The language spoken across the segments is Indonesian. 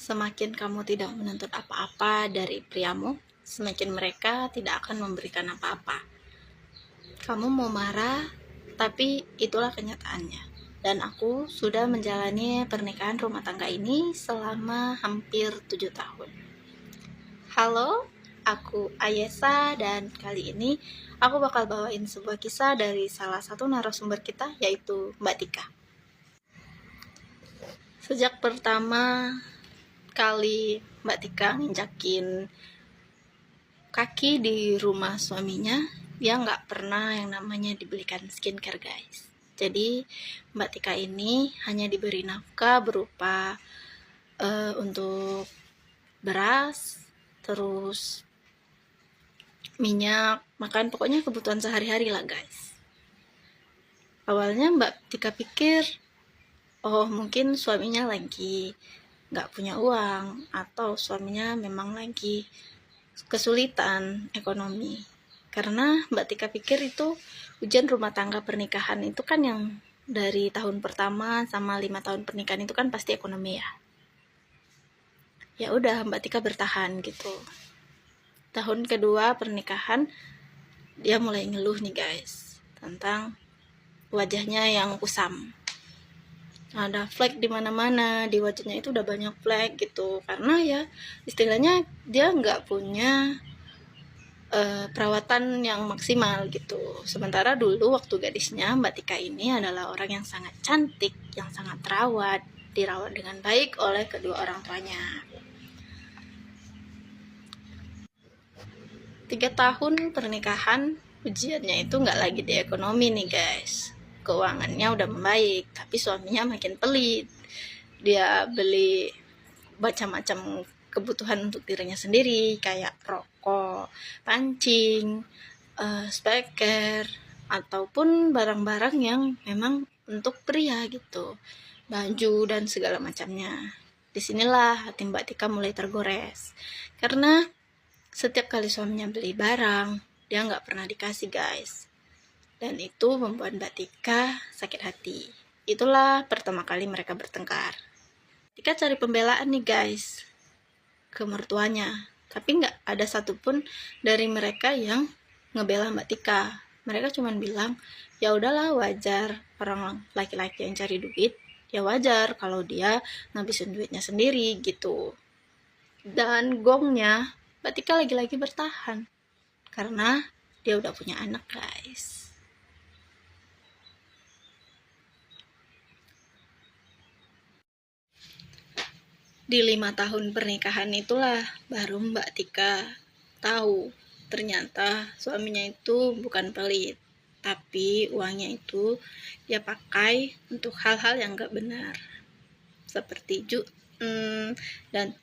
Semakin kamu tidak menuntut apa-apa dari priamu, semakin mereka tidak akan memberikan apa-apa. Kamu mau marah, tapi itulah kenyataannya. Dan aku sudah menjalani pernikahan rumah tangga ini selama hampir 7 tahun. Halo, aku Ayesa dan kali ini aku bakal bawain sebuah kisah dari salah satu narasumber kita, yaitu Mbak Tika. Sejak pertama kali Mbak Tika nginjakin kaki di rumah suaminya, dia nggak pernah yang namanya dibelikan skincare, guys. Jadi Mbak Tika ini hanya diberi nafkah berupa untuk beras, terus minyak, makan, pokoknya kebutuhan sehari-hari lah, guys. Awalnya Mbak Tika pikir, oh mungkin suaminya lagi nggak punya uang, atau suaminya memang lagi kesulitan ekonomi. Karena Mbak Tika pikir itu ujian rumah tangga pernikahan itu kan yang dari tahun pertama sama 5 tahun pernikahan itu kan pasti ekonomi ya. Ya udah Mbak Tika bertahan gitu. Tahun kedua pernikahan dia mulai ngeluh nih, guys, tentang wajahnya yang kusam. Ada flek di mana-mana, di wajahnya itu udah banyak flek gitu. Karena ya istilahnya dia nggak punya perawatan yang maksimal gitu. Sementara dulu waktu gadisnya Mbak Tika ini adalah orang yang sangat cantik, yang sangat dirawat dengan baik oleh kedua orang tuanya. 3 tahun pernikahan, ujiannya itu nggak lagi di ekonomi nih, guys. Keuangannya udah membaik, tapi suaminya makin pelit. Dia beli macam-macam kebutuhan untuk dirinya sendiri, kayak rokok, pancing, speaker, ataupun barang-barang yang memang untuk pria gitu, baju dan segala macamnya. Disinilah hati Mbak Tika mulai tergores, karena setiap kali suaminya beli barang, dia nggak pernah dikasih, guys. Dan itu membuat Mbak Tika sakit hati. Itulah pertama kali mereka bertengkar. Tika cari pembelaan nih, guys, ke mertuanya. Tapi nggak ada satupun dari mereka yang ngebela Mbak Tika. Mereka cuma bilang, ya udahlah, wajar orang laki-laki yang cari duit, ya wajar kalau dia ngabisin duitnya sendiri gitu. Dan gongnya Mbak Tika lagi-lagi bertahan karena dia udah punya anak, guys. Di 5 tahun pernikahan itulah baru Mbak Tika tahu ternyata suaminya itu bukan pelit, tapi uangnya itu dia pakai untuk hal-hal yang gak benar, seperti dan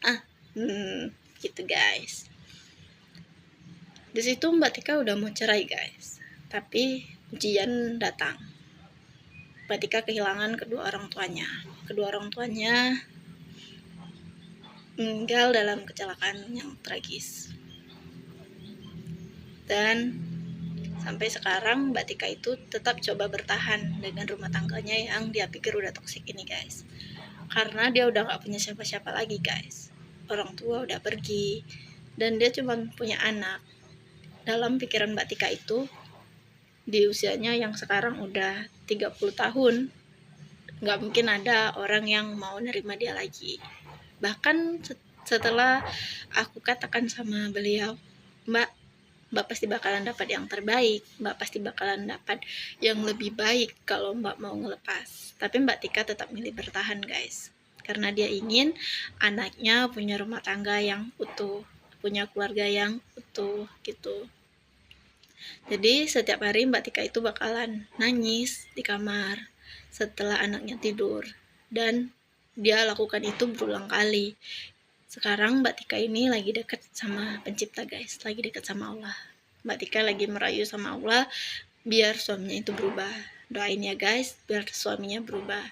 gitu, guys. Di situ Mbak Tika udah mau cerai, guys, tapi ujian datang. Mbak Tika kehilangan kedua orang tuanya. Kedua orang tuanya meninggal dalam kecelakaan yang tragis. Dan sampai sekarang Mbak Tika itu tetap coba bertahan dengan rumah tangganya yang dia pikir udah toksik ini, guys. Karena dia udah gak punya siapa-siapa lagi, guys. Orang tua udah pergi dan dia cuma punya anak. Dalam pikiran Mbak Tika itu, di usianya yang sekarang udah 30 tahun, gak mungkin ada orang yang mau nerima dia lagi. Bahkan setelah aku katakan sama beliau, Mbak pasti bakalan dapat yang terbaik, Mbak pasti bakalan dapat yang lebih baik kalau Mbak mau ngelepas. Tapi Mbak Tika tetap milih bertahan, guys, karena dia ingin anaknya punya rumah tangga yang utuh, punya keluarga yang utuh gitu. Jadi setiap hari Mbak Tika itu bakalan nangis di kamar setelah anaknya tidur, dan dia lakukan itu berulang kali. Sekarang Mbak Tika ini lagi dekat sama pencipta, guys, lagi dekat sama Allah. Mbak Tika lagi merayu sama Allah biar suaminya itu berubah. Doain ya, guys, biar suaminya berubah.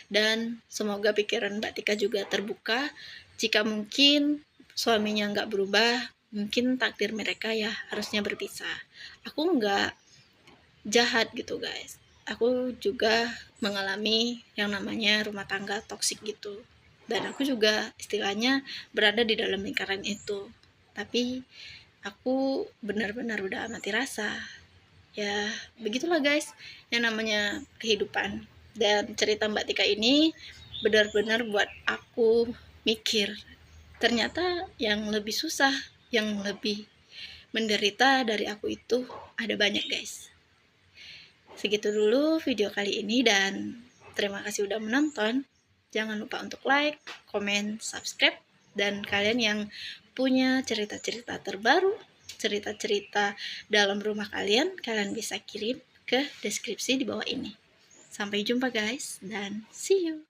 Dan semoga pikiran Mbak Tika juga terbuka. Jika mungkin suaminya nggak berubah, mungkin takdir mereka ya harusnya berpisah. Aku nggak jahat gitu, guys. Aku juga mengalami yang namanya rumah tangga toksik gitu. dan aku juga istilahnya berada di dalam lingkaran itu. Tapi aku benar-benar udah mati rasa. Ya begitulah guys, yang namanya kehidupan. Dan cerita Mbak Tika ini benar-benar buat aku mikir, ternyata yang lebih susah, yang lebih menderita dari aku itu ada banyak guys. Segitu dulu video kali ini, dan terima kasih udah menonton. Jangan lupa untuk like, komen, subscribe. Dan kalian yang punya cerita-cerita terbaru, cerita-cerita dalam rumah kalian bisa kirim ke deskripsi di bawah ini. Sampai jumpa guys, dan see you.